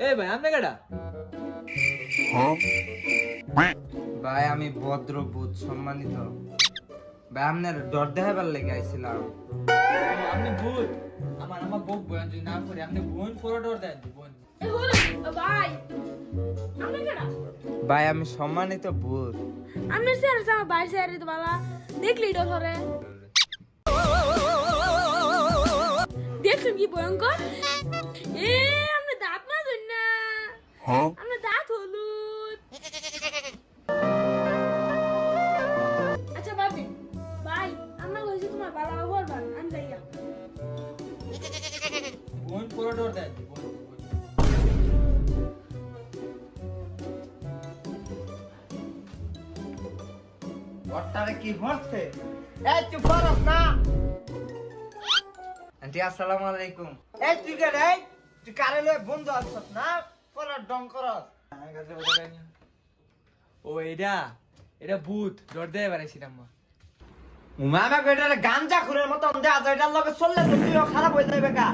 এই ভাই আপনি কেডা? ভাই আমি ভদ্র বুধ সম্মানিত ভাই আপনার ডর দেখাবার লেগে আইছিলাম। আপনি ভূত? আমার বউ বয়ান যদি না করে আপনি বোন পরোটা দেন বোন। ভাই আপনি কেডা? ভাই আমি সম্মানিত ভূত। আপনি স্যার আমার ভাই স্যার তো বালা দেখলি ডর ধরে দেখছেন কি ভয়ঙ্কর এ আপনি দাঁত মাজুন না আপনি দাঁত হলুদ আচ্ছা বাবি ভাই আমরা কইছি তোমার বালা করবার আমি যাইয়া বোন পরোটা দেন বোন। ওটারে কি হচ্ছে? এই চুপ করস না। আন্টি আসসালামু আলাইকুম। এই তুই কে রে? তুই কারে লয়ে বন্ধু আছস না? পলার ডং করস। ও এটা ভূত ডর দেয় বাড়াইছিলাম মা। মামা কইটারে গাঞ্জা খুরের মত অন্ধে আজ এটার লগে চললে তো তুইও খারাপ হয়ে যাবে কা।